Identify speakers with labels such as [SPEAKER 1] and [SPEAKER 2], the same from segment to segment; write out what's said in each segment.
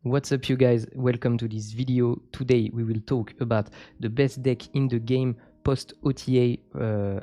[SPEAKER 1] What's up, you guys? Welcome to this video. Today we will talk about the best deck in the game post OTA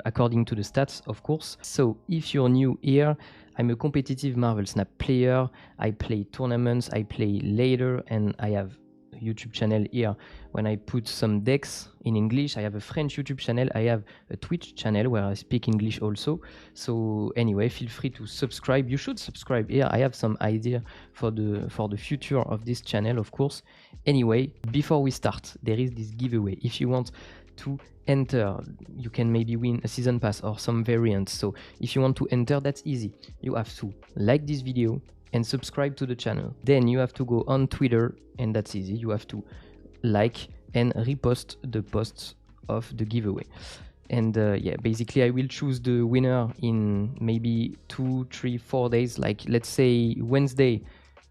[SPEAKER 1] according to the stats, of course. So if you're new here, I'm a competitive Marvel Snap player. I play tournaments, I play later, and I have a YouTube channel here when I put some decks in English. I have a French YouTube channel. I have a Twitch channel where I speak English also. So anyway, feel free to subscribe. You should subscribe here. I have some idea for the future of this channel, of course. Anyway, before we start, there is this giveaway. If you want to enter, you can maybe win a season pass or some variants. So if you want to enter, that's easy. You have to like this video and subscribe to the channel. Then you have to go on Twitter, and that's easy. You have to like and repost the posts of the giveaway. And yeah, basically I will choose the winner in maybe 2, 3, 4 days. Like let's say Wednesday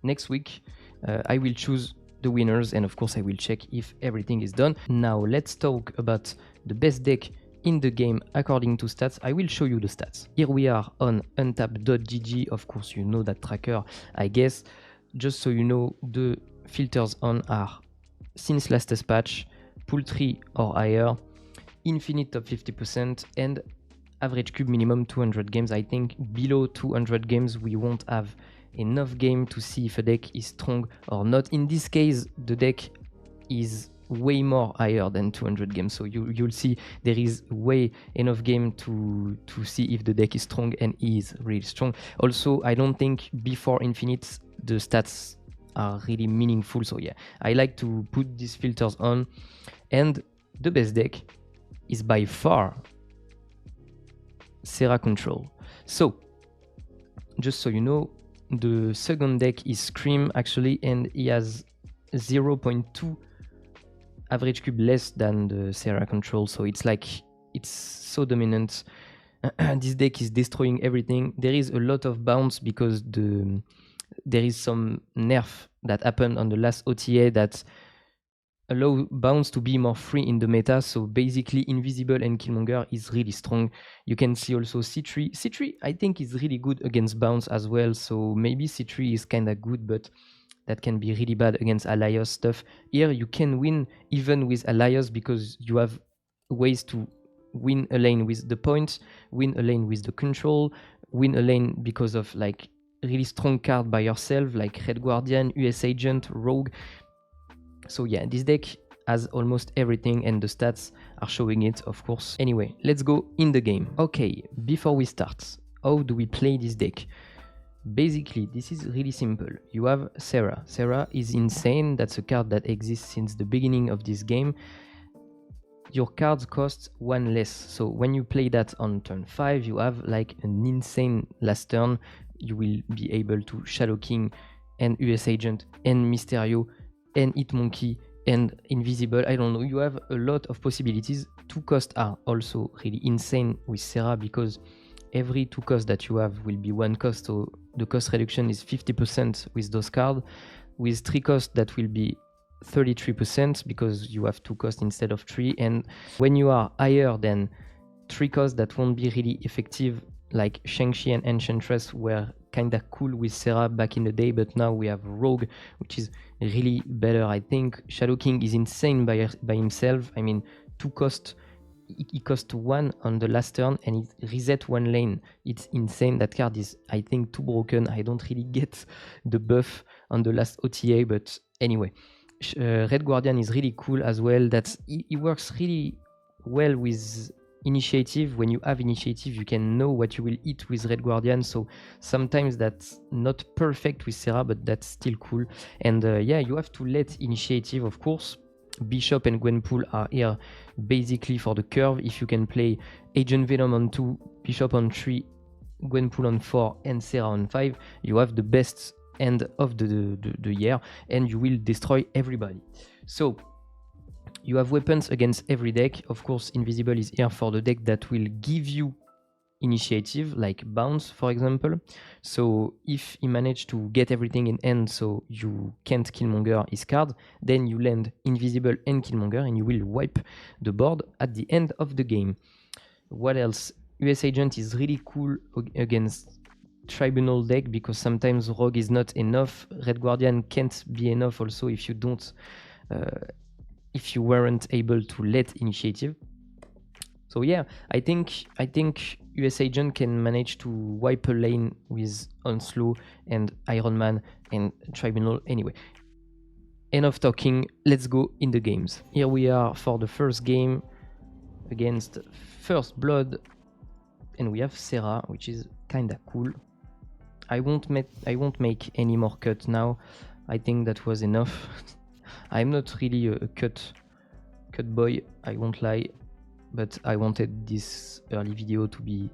[SPEAKER 1] next week, I will choose the winners, and of course I will check if everything is done. Now let's talk about the best deck in the game according to stats. I will show you the stats. Here we are on untap.gg. Of course you know that tracker, I guess. Just so you know, the filters on are since latest patch, pool 3 or higher, infinite top 50%, and average cube minimum 200 games. I think below 200 games we won't have enough game to see if a deck is strong or not. In this case the deck is way more higher than 200 games, so you'll see there is way enough game to see if the deck is strong, and is really strong. Also, I don't think before infinite the stats are really meaningful, so yeah, I like to put these filters on. And the best deck is by far Sera Control. So just so you know, the second deck is Scream actually, and he has 0.2 average cube less than the Sera Control, so it's like it's so dominant. This deck is destroying everything. There is a lot of bounce because there is some nerf that happened on the last OTA that allow bounce to be more free in the meta. So basically Invisible and Killmonger is really strong. You can see also C3. C3 I think is really good against bounce as well, so maybe C3 is kind of good, but that can be really bad against Alliance stuff. Here you can win even with Alliance because you have ways to win a lane with the points, win a lane with the control, win a lane because of like really strong card by yourself like Red Guardian, US Agent, Rogue. So yeah, this deck has almost everything, and the stats are showing it, of course. Anyway, let's go in the game. Okay, before we start, how do we play this deck? Basically, this is really simple. You have Sera. Sera is insane. That's a card that exists since the beginning of this game. Your cards cost 1 less. So when you play that on turn 5, you have like an insane last turn. You will be able to Shadow King and US Agent and Mysterio and Hitmonkey and Invisible. I don't know. You have a lot of possibilities. 2 costs are also really insane with Sera because every 2 costs that you have will be 1 cost, so the cost reduction is 50% with those cards. With 3 costs that will be 33% because you have 2 costs instead of 3, and when you are higher than 3 costs that won't be really effective, like Shang-Chi and Enchantress were kinda cool with Sera back in the day, but now we have Rogue, which is really better. I think Shadow King is insane by himself. I mean, 2 costs, he cost 1 on the last turn and it reset 1 lane. It's insane. That card is, I think, too broken. I don't really get the buff on the last OTA, but anyway. Red Guardian is really cool as well. He works really well with initiative. When you have initiative, you can know what you will hit with Red Guardian, so sometimes that's not perfect with Sera, but that's still cool. And yeah, you have to let initiative, of course. Bishop and Gwenpool are here basically for the curve. If you can play Agent Venom on 2, Bishop on 3, Gwenpool on 4, and Sera on 5, you have the best end of the year, and you will destroy everybody. So you have weapons against every deck. Of course, Invisible is here for the deck that will give you initiative, like Bounce, for example. So if he managed to get everything in hand, so you can't Killmonger his card, then you land Invisible and Killmonger, and you will wipe the board at the end of the game. What else? US Agent is really cool against tribunal deck because sometimes rogue is not enough. Red Guardian can't be enough also if you don't, if you weren't able to let initiative. So yeah, I think US Agent can manage to wipe a lane with Onslow and Iron Man and Tribunal. Anyway, enough talking, let's go in the games. Here we are for the first game against First Blood, and we have Sera, which is kinda cool. I won't make any more cut now. I think that was enough. I'm not really a cut boy, I won't lie, but I wanted this early video to be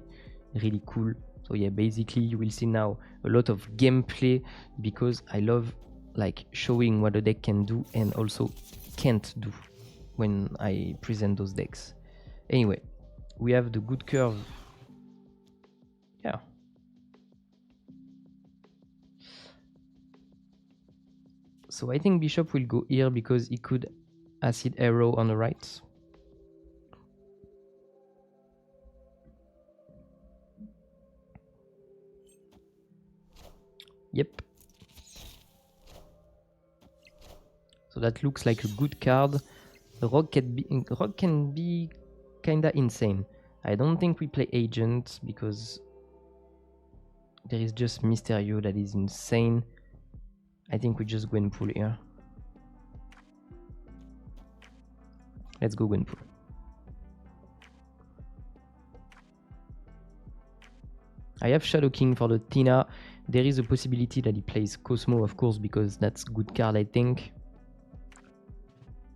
[SPEAKER 1] really cool. So yeah, basically you will see now a lot of gameplay because I love like showing what a deck can do and also can't do when I present those decks. Anyway, we have the good curve. Yeah. So I think Bishop will go here because he could Acid Arrow on the right. Yep. So that looks like a good card. The Rogue can be kinda insane. I don't think we play Agent because there is just Mysterio that is insane. I think we just Gwenpool here. Let's go Gwenpool. I have Shadow King for the Tina. There is a possibility that he plays Cosmo, of course, because that's a good card, I think.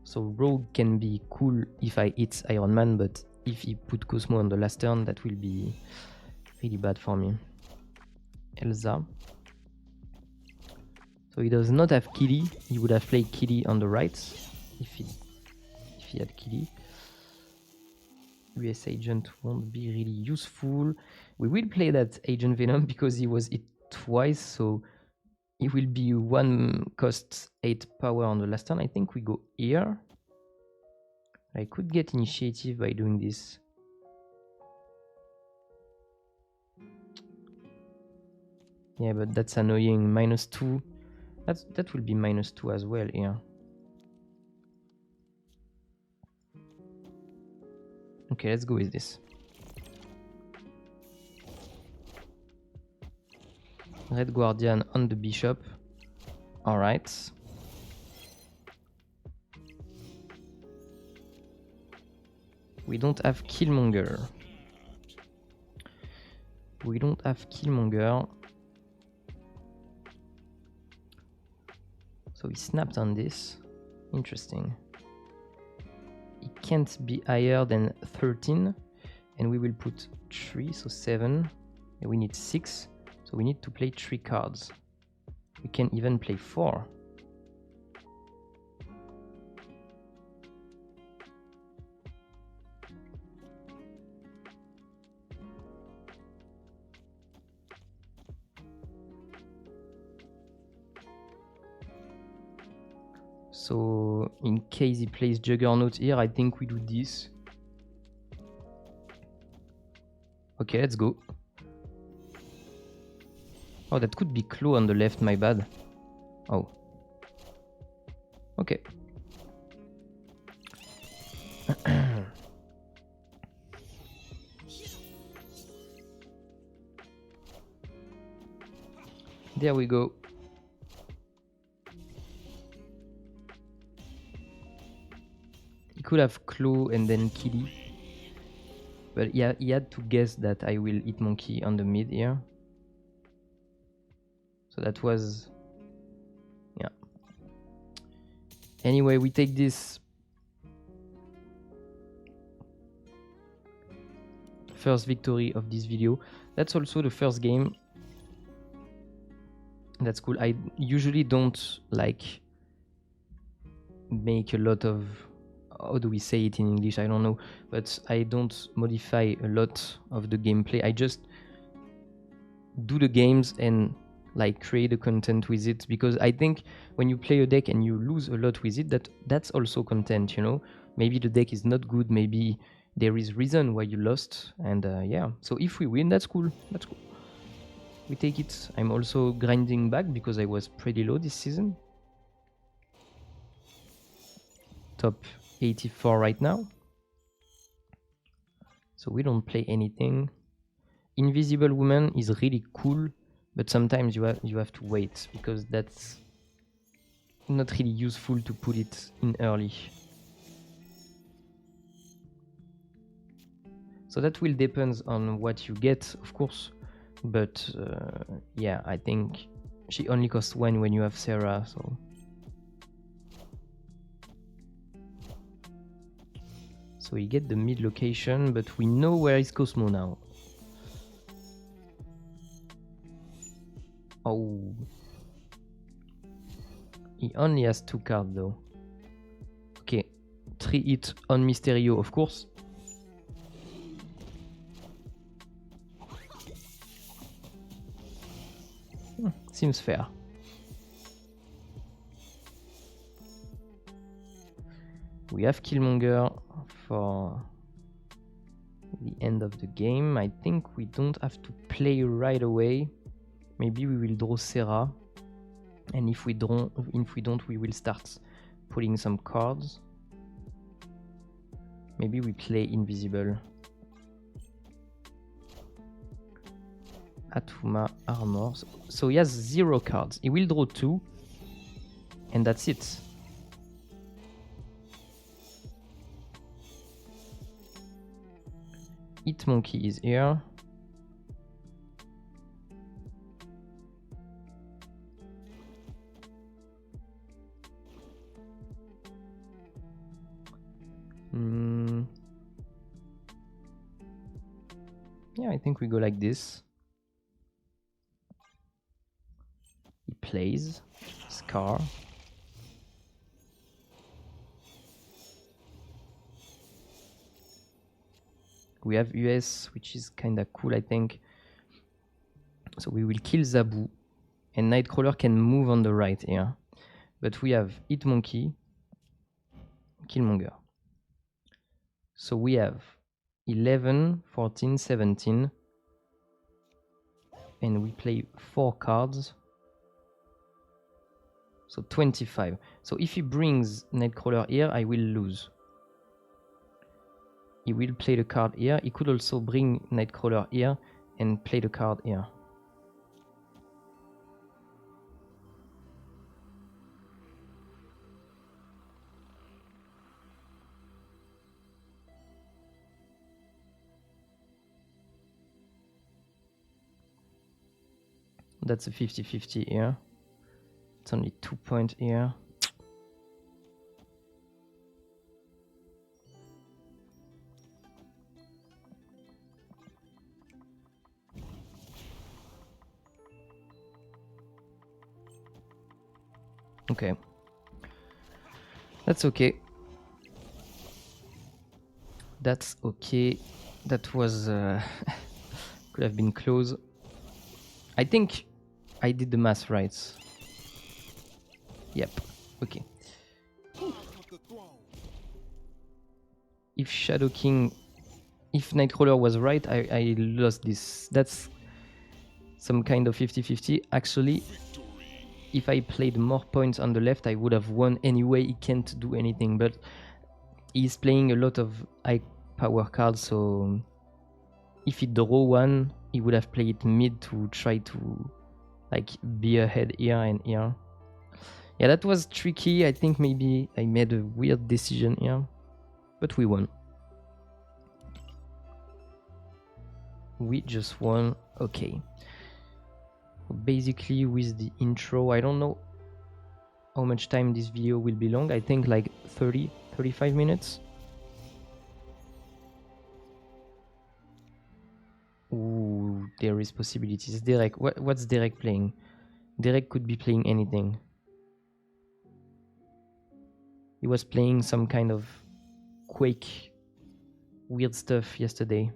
[SPEAKER 1] So Rogue can be cool if I hit Iron Man, but if he put Cosmo on the last turn, that will be really bad for me. Elsa. So he does not have Killy. He would have played Killy on the right if he had Killy. US Agent won't be really useful. We will play that Agent Venom because he was hit twice, so it will be 1 cost 8 power on the last turn. I think we go here. I could get initiative by doing this. Yeah, but that's annoying. -2. That will be -2 as well here. Okay, let's go with this. Red Guardian on the Bishop. Alright. We don't have Killmonger. We don't have Killmonger. So he snapped on this. Interesting. It can't be higher than 13. And we will put 3, so 7. And we need 6. So we need to play 3 cards. We can even play 4. So in case he plays Juggernaut here, I think we do this. Okay, let's go. Oh, that could be Claw on the left, my bad. Oh. Okay. There we go. He could have Claw and then Killy. But yeah, he had to guess that I will hit Monkey on the mid here. So that was... yeah. Anyway, we take this first victory of this video. That's also the first game. That's cool. I usually don't like make a lot of... how do we say it in English? I don't know. But I don't modify a lot of the gameplay. I just do the games and like create the content with it, because I think when you play a deck and you lose a lot with it, that's also content, you know. Maybe the deck is not good, maybe there is reason why you lost, and yeah. So if we win, that's cool. That's cool. We take it. I'm also grinding back because I was pretty low this season. Top 84 right now. So we don't play anything. Invisible Woman is really cool, but sometimes you have to wait because that's not really useful to put it in early. So that will depend on what you get, of course. But yeah, I think she only costs 1 when you have Sera, so we get the mid location, but we know where is Cosmo now. Oh. He only has 2 cards though. Okay, 3 hit on Mysterio, of course. Seems fair. We have Killmonger for the end of the game. I think we don't have to play right away. Maybe we will draw Sera, and if we don't, we will start pulling some cards. Maybe we play Invisible. Atuma Armor. So he has 0 cards. He will draw 2, and that's it. Hit Monkey is here. Yeah, I think we go like this. He plays Scar. We have US, which is kinda cool, I think. So we will kill Zabu, and Nightcrawler can move on the right here. But we have Hit Monkey, Killmonger. So we have 11, 14, 17. And we play 4 cards. So 25. So if he brings Nightcrawler here, I will lose. He will play the card here. He could also bring Nightcrawler here and play the card here. That's a 50-50 here. It's only 2 points here. Okay. That's okay. That's okay. That was... could have been close. I think I did the math right. Yep. Okay. If Shadow King... If Nightcrawler was right, I lost this. That's some kind of 50-50. Actually, if I played more points on the left, I would have won anyway. He can't do anything, but he's playing a lot of high power cards, so if he draw one, he would have played mid to try to like be ahead here and here. Yeah, that was tricky. I think maybe I made a weird decision here, but we won. We just won. Okay. Basically with the intro, I don't know how much time this video will be long. I think like 30-35 minutes. Ooh, there is possibilities. Derek, what's Derek playing? Derek could be playing anything. He was playing some kind of Quake weird stuff yesterday.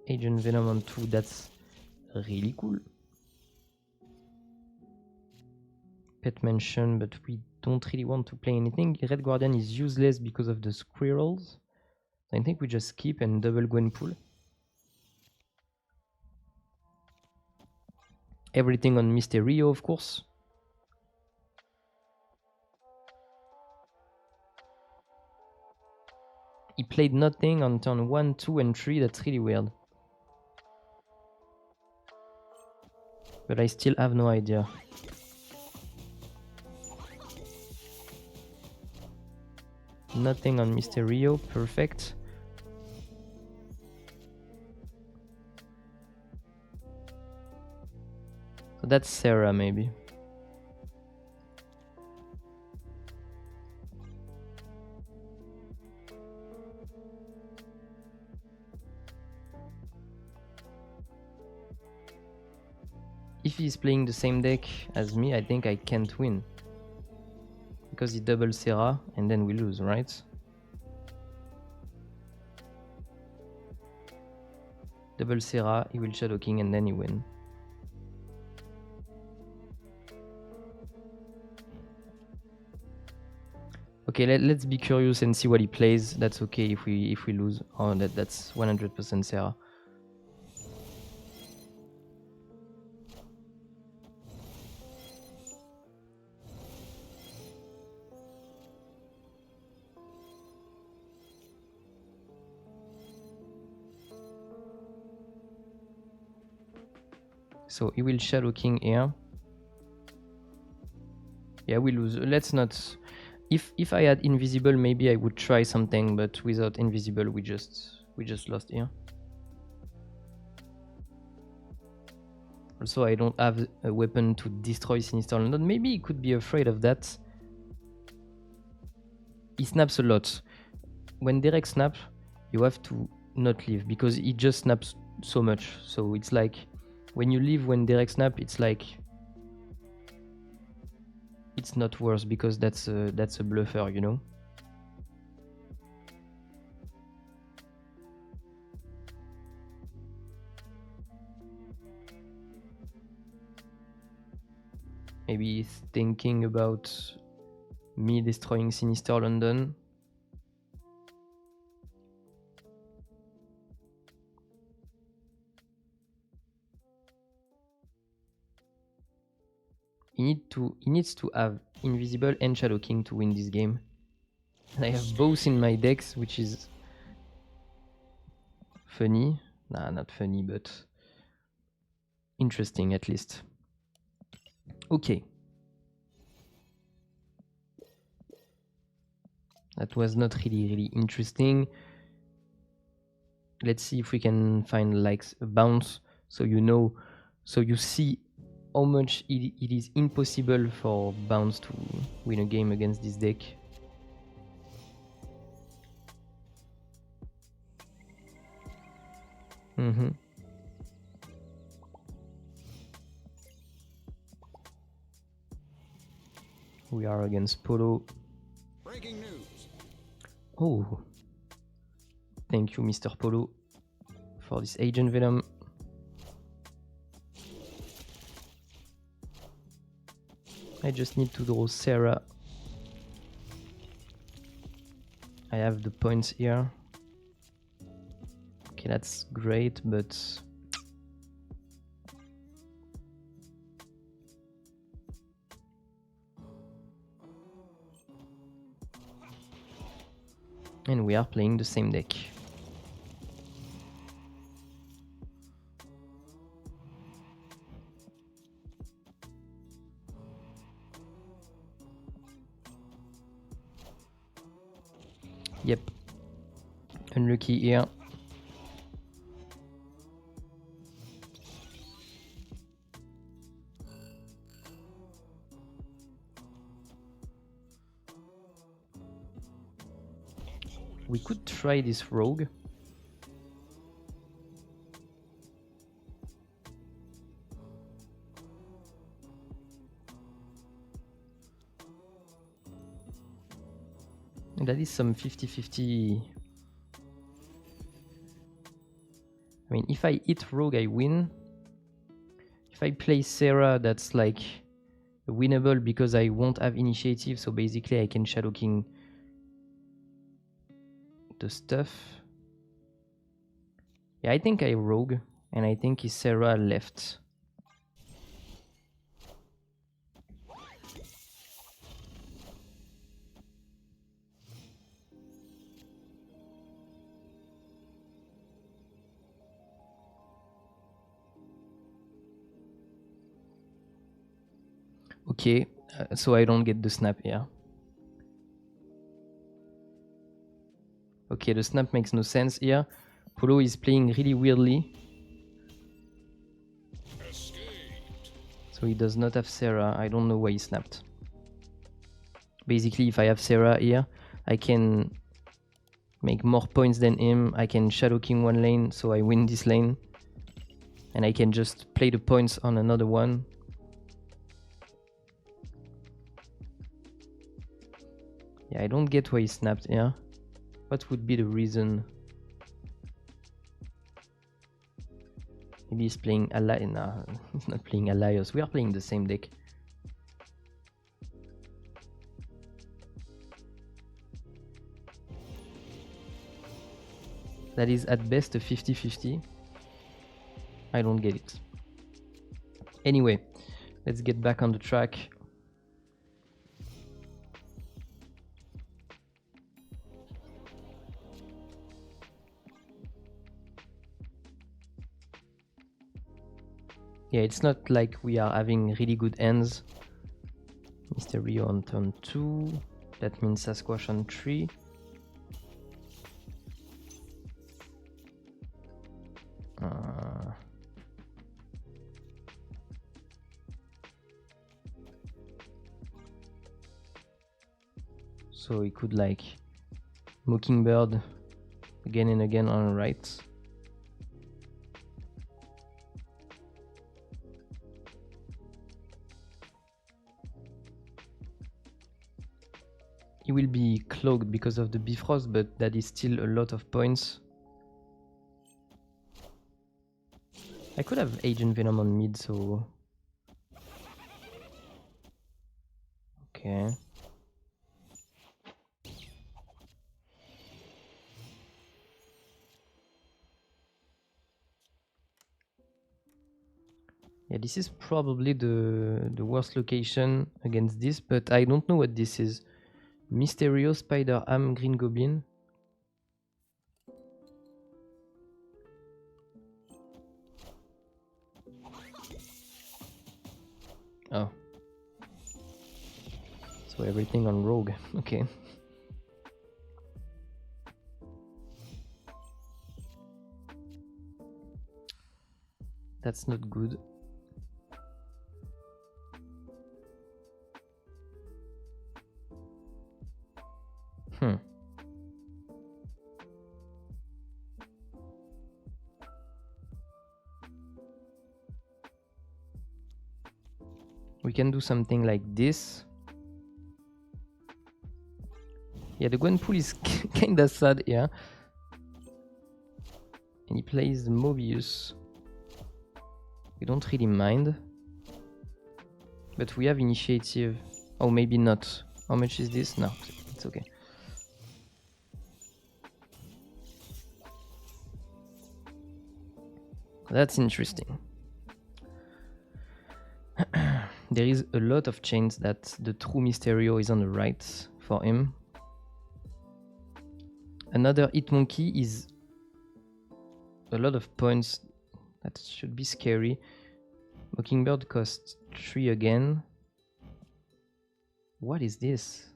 [SPEAKER 1] Agent Venom on 2, that's really cool. Pet Mansion, but we don't really want to play anything. Red Guardian is useless because of the squirrels. I think we just skip and double Gwenpool. Everything on Mysterio, of course. He played nothing on turn 1, 2, and 3. That's really weird. But I still have no idea. Nothing on Mysterio. Perfect. So that's Sera, maybe. If he's playing the same deck as me, I think I can't win. Because he doubles Sera, and then we lose, right? Double Sera, he will Shadow King, and then he win. Okay, let's be curious and see what he plays. That's okay if we lose. Oh, that's 100% Sera. So he will Shadow King here. Yeah, we lose. Let's not. If I had Invisible, maybe I would try something, but without Invisible, we just lost here. Also, I don't have a weapon to destroy Sinister London. Maybe he could be afraid of that. He snaps a lot. When Derek snaps, you have to not leave because he just snaps so much. So it's like when you leave when Derek snaps, it's like it's not worse because that's a bluffer, you know. Maybe he's thinking about me destroying Sinister London. He needs to have Invisible and Shadow King to win this game. And I have both in my decks, which is funny. Nah, not funny, but interesting at least. Okay. That was not really interesting. Let's see if we can find like a bounce so you know, so you see how much it is impossible for bounce to win a game against this deck. We are against Polo. Breaking news. Oh, thank you, Mr. Polo, for this Agent Venom. I just need to draw Sera. I have the points here. Okay, that's great, but and we are playing the same deck. Yep. Unlucky here. We could try this rogue. That is some 50-50. I mean, if I hit rogue, I win. If I play Sera, that's like winnable because I won't have initiative, so basically I can Shadow King the stuff. Yeah, I think I rogue, and I think Sera left. Okay, so I don't get the snap here. Okay, the snap makes no sense here. Polo is playing really weirdly. So he does not have Sera. I don't know why he snapped. Basically, if I have Sera here, I can make more points than him. I can Shadow King one lane, so I win this lane. And I can just play the points on another one. Yeah, I don't get why he snapped here. What would be the reason? Maybe he's playing Alliance. Nah, he's not playing Alliance. We are playing the same deck. That is at best a 50-50. I don't get it. Anyway, let's get back on the track. Yeah, it's not like we are having really good ends. Mysterio on turn 2. That means Sasquatch on 3. So he could like Mockingbird again and again on the right. He will be cloaked because of the Bifrost, but that is still a lot of points. I could have Agent Venom on mid, so... Okay. Yeah, this is probably the worst location against this, but I don't know what this is. Mysterio, Spider Ham, Green Goblin. Oh. So everything on Rogue, okay. That's not good. We can do something like this. Yeah, the Gwenpool is kinda sad here. And he plays Mobius. We don't really mind. But we have initiative. Oh, maybe not. How much is this? No, it's okay. That's interesting. There is a lot of chains that the true Mysterio is on the right for him. Another Hitmonkey is a lot of points. That should be scary. Mockingbird costs 3 again. What is this?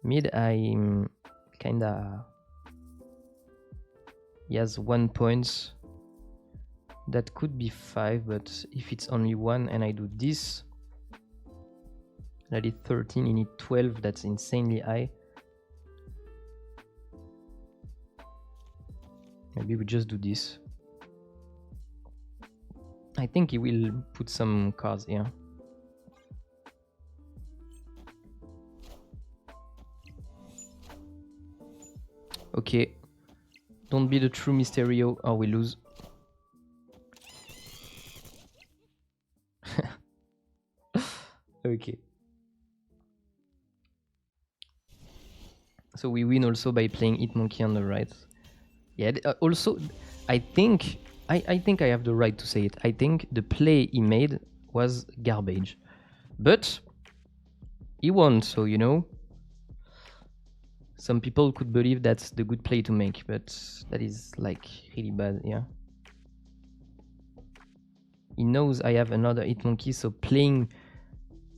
[SPEAKER 1] Mid, I'm kinda... He has 1 point. That could be 5, but if it's only 1 and I do this, I did 13, you need 12, that's insanely high. Maybe we just do this. I think he will put some cards here. Okay. Don't be the true Mysterio or we lose. Okay. So we win also by playing Hit Monkey on the right. Yeah. Also, I think I think I have the right to say it. I think the play he made was garbage, but he won. So you know, some people could believe that's the good play to make, but that is like really bad. Yeah. He knows I have another Hit Monkey, so playing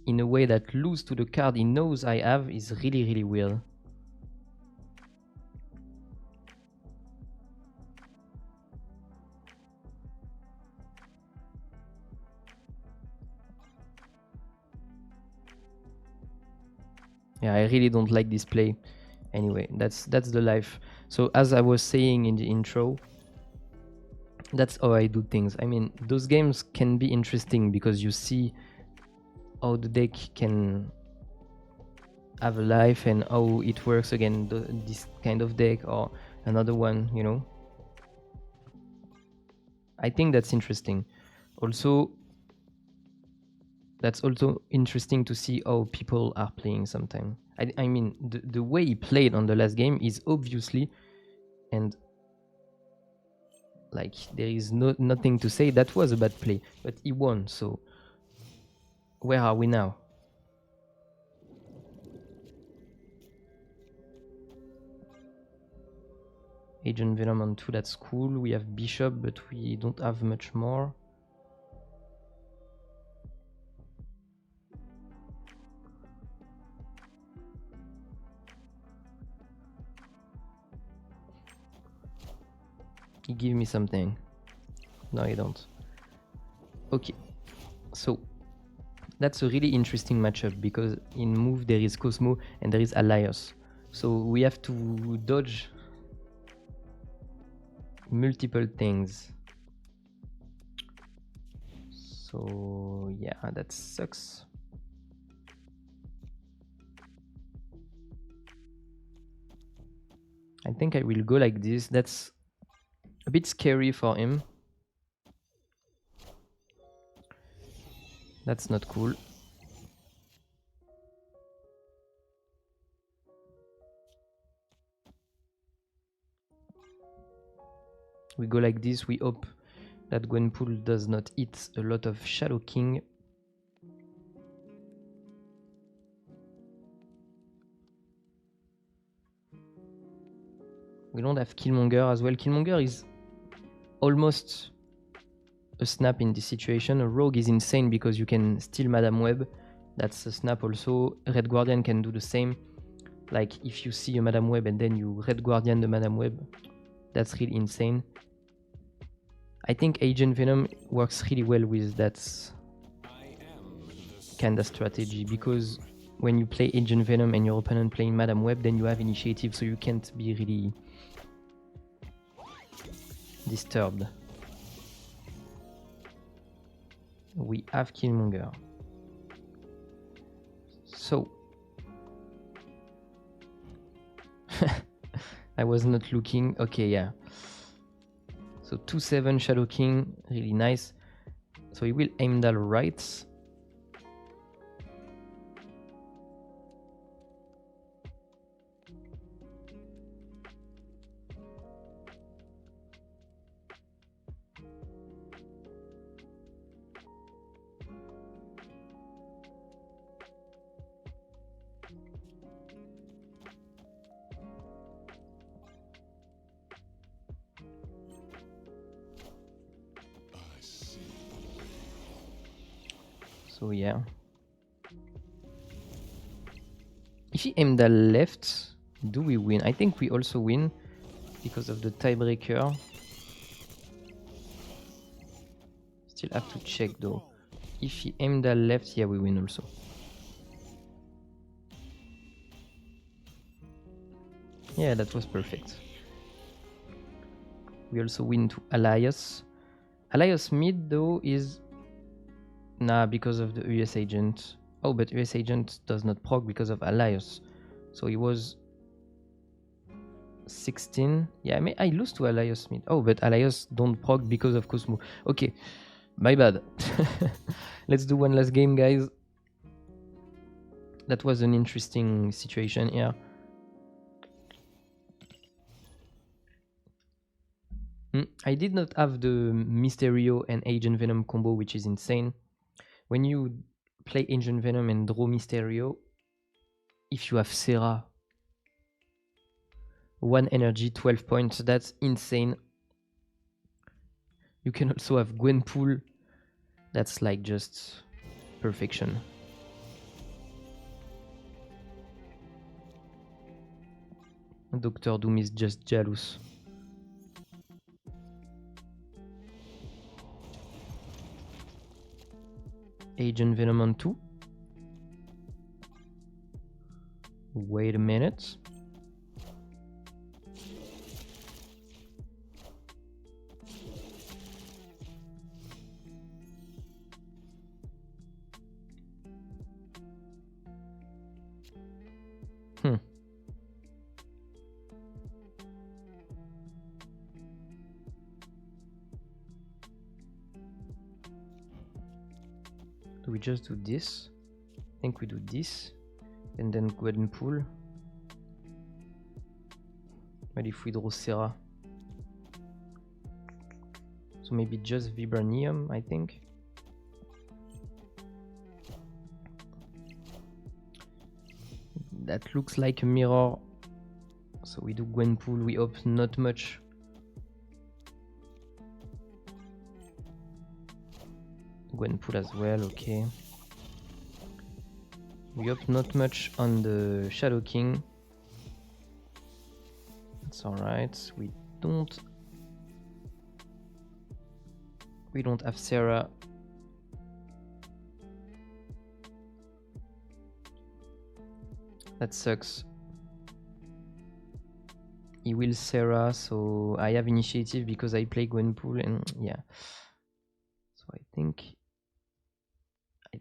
[SPEAKER 1] in a way that lose to the card he knows I have is really, really weird. Yeah, I really don't like this play. Anyway, that's the life. So as I was saying in the intro, that's how I do things. I mean, those games can be interesting because you see how the deck can have a life and how it works against this kind of deck or another one, you know. I think that's interesting. Also, that's also interesting to see how people are playing sometimes. I mean, the way he played on the last game is obviously, and like there is nothing to say, that was a bad play, but he won, so where are we now? Agent Venom on 2, that's cool. We have Bishop, but we don't have much more. He give me something. No, you don't. Okay, so that's a really interesting matchup because in move there is Cosmo and there is Alias. So we have to dodge multiple things. So yeah, that sucks. I think I will go like this. That's a bit scary for him. That's not cool. We go like this. We hope that Gwenpool does not hit a lot of Shadow King. We don't have Killmonger as well. Killmonger is almost a snap in this situation. A Rogue is insane because you can steal Madame Web. That's a snap also. Red Guardian can do the same. Like if you see a Madame Web and then you Red Guardian the Madame Web, that's really insane. I think Agent Venom works really well with that kind of strategy because when you play Agent Venom and your opponent playing Madame Web, then you have initiative, so you can't be really disturbed. We have Killmonger. So I was not looking. Okay, yeah. So 2/7 Shadow King, really nice. So he will Heimdall right. So yeah. If he Heimdall left, do we win? I think we also win because of the tiebreaker. Still have to check though. If he Heimdall left, yeah, we win also. Yeah, that was perfect. We also win to Alias. Alias mid though is... Nah, because of the US agent. Oh, but US agent does not proc because of Alias. So he was 16. Yeah, I lose to Alias mid. Oh, but Alias don't proc because of Cosmo. Okay, my bad. Let's do one last game, guys. that was an interesting situation here. I did not have the Mysterio and Agent Venom combo, which is insane. When you play Agent Venom and draw Mysterio, if you have Sera, 1 energy, 12 points, that's insane. You can also have Gwenpool, that's like just perfection. Doctor Doom is just jealous. Agent Venom on 2. Wait a minute. Do we just do this? I think we do this and then Gwenpool. But if we draw Sera, so maybe just Vibranium, I think. That looks like a mirror. So we do Gwenpool, we hope not much. Gwenpool as well, okay. We hope not much on the Shadow King. That's alright. We don't have Sera. That sucks. He will Sera, so I have initiative because I play Gwenpool, and yeah. So I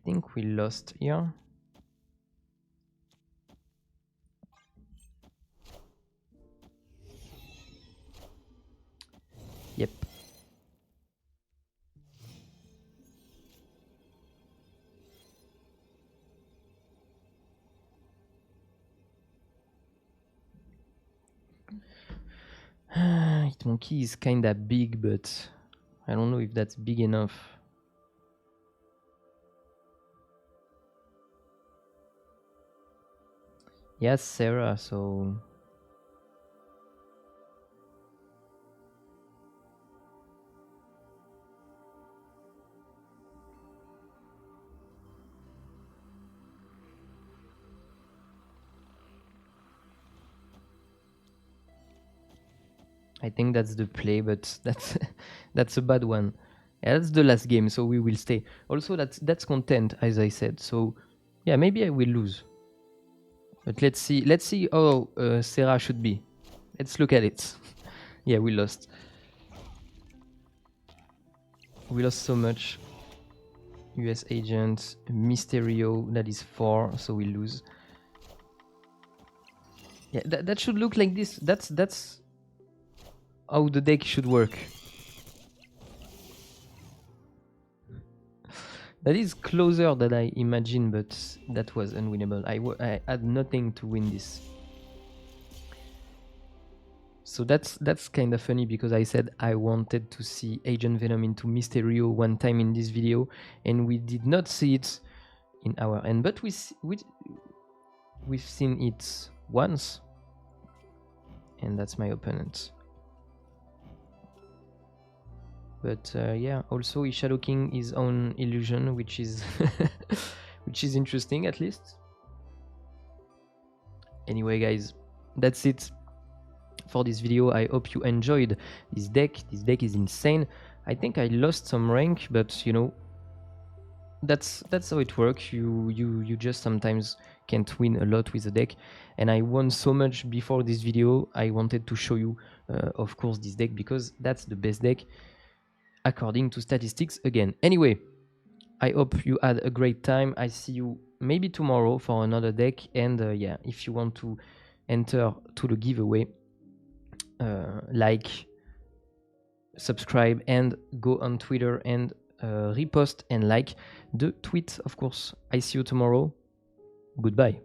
[SPEAKER 1] think we lost here. Yep. Hitmonkey is kinda big, but I don't know if that's big enough. Yes, Sera, so I think that's the play, but that's a bad one. Yeah, that's the last game, so we will stay. Also, that's content, as I said. So yeah, maybe I will lose. But let's see how Sera should be. Let's look at it. Yeah, we lost. We lost so much. US Agent, Mysterio, that is 4, so we lose. Yeah, that should look like this. That's how the deck should work. That is closer than I imagined, but that was unwinnable. I had nothing to win this. So that's kind of funny because I said I wanted to see Agent Venom into Mysterio one time in this video, and we did not see it in our end, but we've seen it once, and that's my opponent. But yeah, also Shadow King his own illusion, which is which is interesting at least. Anyway, guys, that's it for this video. I hope you enjoyed this deck. This deck is insane. I think I lost some rank, but you know, that's how it works. You just sometimes can't win a lot with the deck, and I won so much before this video. I wanted to show you, of course, this deck because that's the best deck according to statistics again. Anyway, I hope you had a great time. I see you maybe tomorrow for another deck, and yeah, if you want to enter to the giveaway, like, subscribe, and go on Twitter and repost and like the tweet, of course. I see you tomorrow. Goodbye.